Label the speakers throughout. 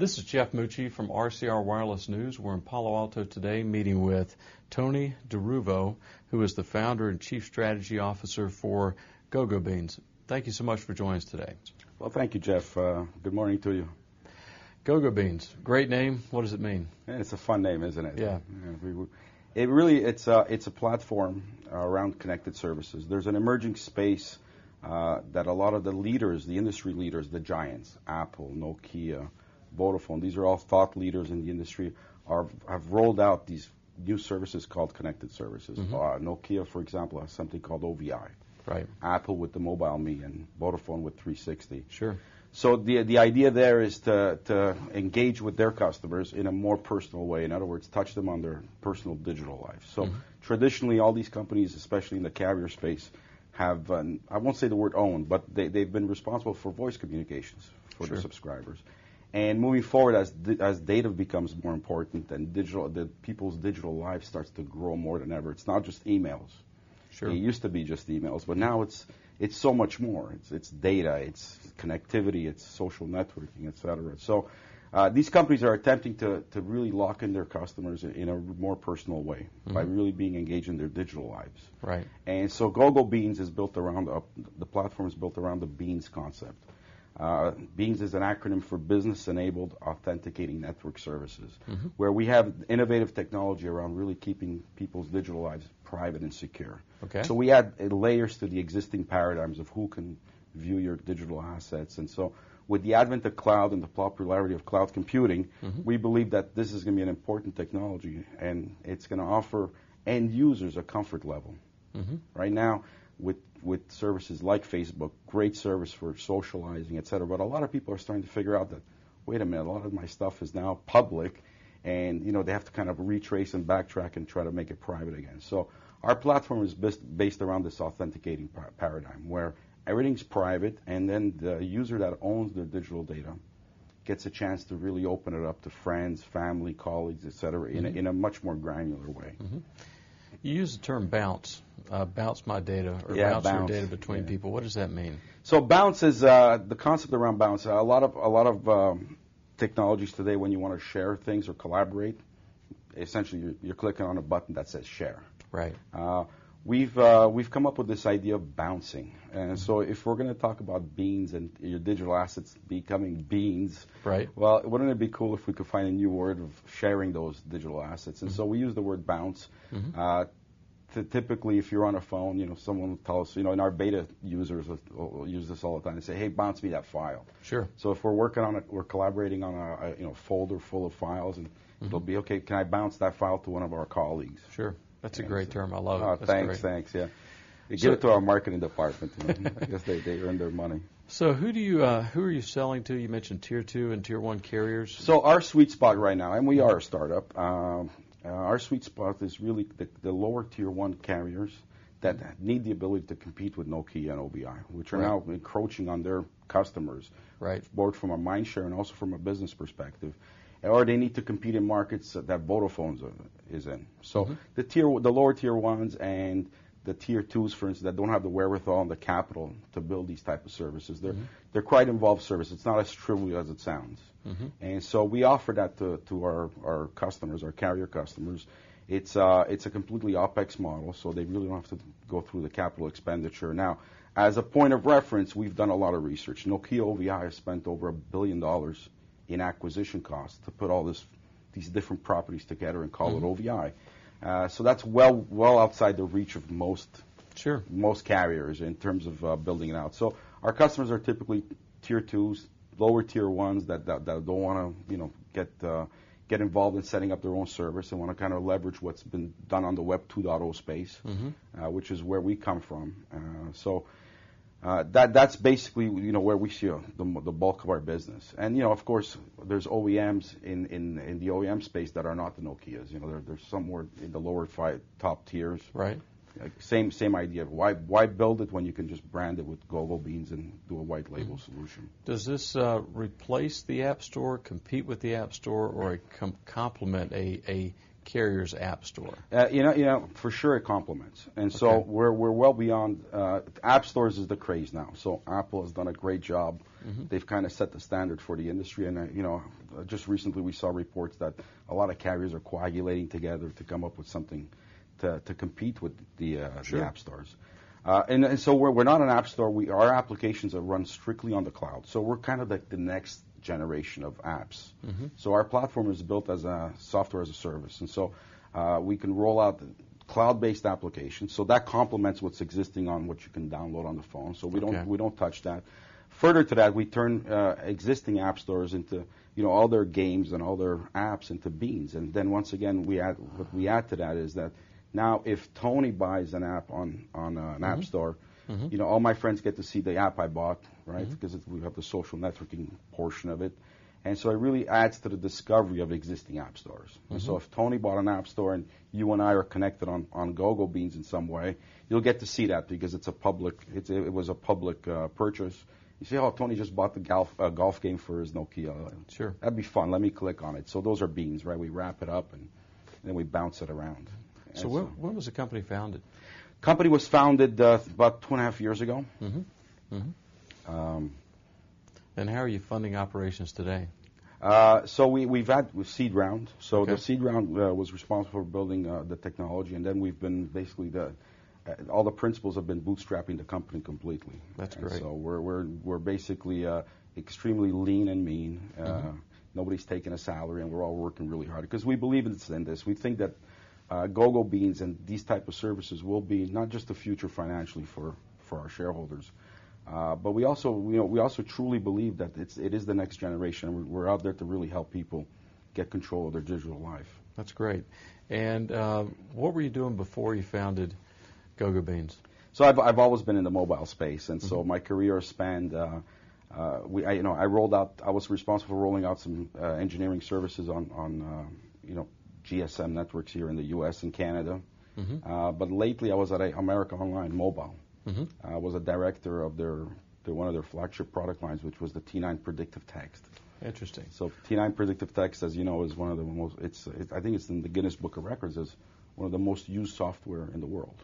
Speaker 1: This is Jeff Mucci from RCR Wireless News. We're in Palo Alto today meeting with Tony DeRuvo, who is the founder and chief strategy officer for GoGoBeans. Thank you so much for joining us today.
Speaker 2: Well, thank you, Jeff. Good morning to you.
Speaker 1: GoGoBeans, great name. What does it mean?
Speaker 2: It's a fun name, isn't it?
Speaker 1: Yeah.
Speaker 2: It's a platform around connected services. There's an emerging space that a lot of the leaders, the industry leaders, the giants, Apple, Nokia, Vodafone, these are all thought leaders in the industry, have rolled out these new services called connected services.
Speaker 1: Mm-hmm.
Speaker 2: Nokia, for example, has something called OVI.
Speaker 1: Right.
Speaker 2: Apple with the Mobile Me and Vodafone with 360.
Speaker 1: Sure.
Speaker 2: So the idea there is to engage with their customers in a more personal way. In other words, touch them on their personal digital life. So traditionally, all these companies, especially in the carrier space, have, I won't say the word own, but they've been responsible for voice communications for the subscribers. And moving forward, as data becomes more important and the people's digital life starts to grow more than ever, it's not just emails.
Speaker 1: Sure.
Speaker 2: It used to be just emails, but now it's so much more. It's data, it's connectivity, it's social networking, et cetera. So these companies are attempting to really lock in their customers in a more personal way by really being engaged in their digital lives.
Speaker 1: Right.
Speaker 2: And so GoGoBeans is built around, the platform is built around the Beans concept. Beans is an acronym for Business-Enabled Authenticating Network Services, where we have innovative technology around really keeping people's digital lives private and secure.
Speaker 1: Okay.
Speaker 2: So we add layers to the existing paradigms of who can view your digital assets. And so with the advent of cloud and the popularity of cloud computing, we believe that this is going to be an important technology, and it's going to offer end users a comfort level. Right now, with services like Facebook, great service for socializing, et cetera, but a lot of people are starting to figure out that, wait a minute, a lot of my stuff is now public, and they have to kind of retrace and backtrack and try to make it private again. So our platform is based around this authenticating paradigm, where everything's private, and then the user that owns their digital data gets a chance to really open it up to friends, family, colleagues, et cetera, in a much more granular way.
Speaker 1: You use the term bounce, bounce my data, or bounce your data between people. What does that mean? So
Speaker 2: bounce is the concept around bounce. A lot of technologies today, when you want to share things or collaborate, essentially you're clicking on a button that says share.
Speaker 1: Right.
Speaker 2: We've come up with this idea of bouncing, and so if we're going to talk about beans and your digital assets becoming beans,
Speaker 1: right?
Speaker 2: Well, wouldn't it be cool if we could find a new word of sharing those digital assets? And so we use the word bounce. Typically, if you're on a phone, someone will tell us, in our beta users will use this all the time. They say, "Hey, bounce me that file."
Speaker 1: Sure.
Speaker 2: So if we're working on it, we're collaborating on a folder full of files, and it'll be, okay, can I bounce that file to one of our colleagues?
Speaker 1: Sure. That's a great term. I love it.
Speaker 2: Thanks. Yeah. Give it to our marketing department. I guess they earn their money.
Speaker 1: So who are you selling to? You mentioned Tier 2 and Tier 1 carriers.
Speaker 2: So our sweet spot right now, and we are a startup, our sweet spot is really the lower Tier 1 carriers that need the ability to compete with Nokia and OVI, which are now encroaching on their customers, both from a mind share and also from a business perspective. Or they need to compete in markets that Vodafone is in. So the lower Tier 1s and the Tier 2s, for instance, that don't have the wherewithal and the capital to build these type of services, they're quite involved services. It's not as trivial as it sounds. And so we offer that to our customers, our carrier customers. It's a completely OpEx model, so they really don't have to go through the capital expenditure. Now, as a point of reference, we've done a lot of research. Nokia OVI has spent over $1 billion in acquisition costs to put all these different properties together and call it OVI. So that's well outside the reach of most carriers in terms of building it out. So our customers are typically Tier 2s, lower Tier 1s that don't want to get involved in setting up their own service and want to kind of leverage what's been done on the Web 2.0 space, which is where we come from. That's basically where we see the bulk of our business, and of course there's OEMs in the OEM space that are not the Nokias. They're somewhere in the lower top tiers.
Speaker 1: Right.
Speaker 2: Same idea. Why build it when you can just brand it with GoGoBeans and do a white label solution?
Speaker 1: Does this replace the App Store, compete with the App Store, or complement a carrier's app store?
Speaker 2: For sure it complements. And so we're well beyond, app stores is the craze now. So Apple has done a great job they've kind of set the standard for the industry. And just recently we saw reports that a lot of carriers are coagulating together to come up with something to compete with the app stores. And so we're not an app store. Our applications are run strictly on the cloud. So we're kind of like the next generation of apps. So our platform is built as a software as a service. And so we can roll out cloud-based applications. So that complements what's existing on what you can download on the phone. So we don't touch that. Further to that, we turn existing app stores into all their games and all their apps into beans. And then once again, what we add to that is that now if Tony buys an app on an app store, all my friends get to see the app I bought, right? Because we have the social networking portion of it. And so it really adds to the discovery of existing app stores. And so if Tony bought an app store and you and I are connected on GoGoBeans in some way, you'll get to see that because it was a public purchase. You say, oh, Tony just bought the golf game for his Nokia.
Speaker 1: Sure.
Speaker 2: That'd be fun. Let me click on it. So those are beans, right? We wrap it up and then we bounce it around.
Speaker 1: So when was the company founded?
Speaker 2: Company was founded about 2.5 years ago.
Speaker 1: And how are you funding operations today?
Speaker 2: So we've had seed round. So the seed round was responsible for building the technology, and then we've been basically all the principals have been bootstrapping the company completely.
Speaker 1: That's great.
Speaker 2: So we're basically extremely lean and mean. Nobody's taking a salary, and we're all working really hard because we believe in this. We think that GoGoBeans and these type of services will be not just the future financially for our shareholders, but we also truly believe that it is the next generation. We're out there to really help people get control of their digital life.
Speaker 1: That's great. And what were you doing before you founded GoGoBeans?
Speaker 2: So I've always been in the mobile space, and so my career spanned. I was responsible for rolling out some engineering services on GSM networks here in the U.S. and Canada. But lately I was at America Online Mobile. I was a director of one of their flagship product lines, which was the T9 Predictive Text.
Speaker 1: Interesting.
Speaker 2: So T9 Predictive Text, as you know, is one of the most. I think it's in the Guinness Book of Records as one of the most used software in the world.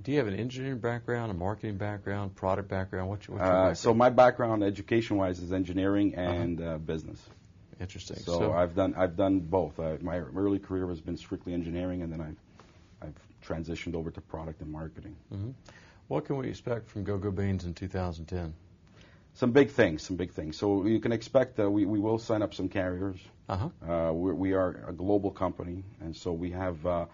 Speaker 1: Do you have an engineering background, a marketing background, product background? What's your background?
Speaker 2: So my background, education-wise, is engineering and business.
Speaker 1: Interesting.
Speaker 2: So I've done both. My early career has been strictly engineering, and then I've transitioned over to product and marketing.
Speaker 1: What can we expect from GoGoBeans in 2010?
Speaker 2: Some big things. So you can expect we will sign up some carriers. We are a global company, and so we have a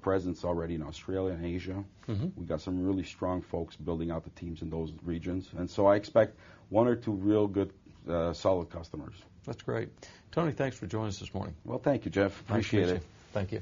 Speaker 2: presence already in Australia and Asia. We got some really strong folks building out the teams in those regions, and so I expect one or two real good, solid customers.
Speaker 1: That's great. Tony, thanks for joining us this morning.
Speaker 2: Well, thank you, Jeff. Appreciate it.
Speaker 1: Thank you.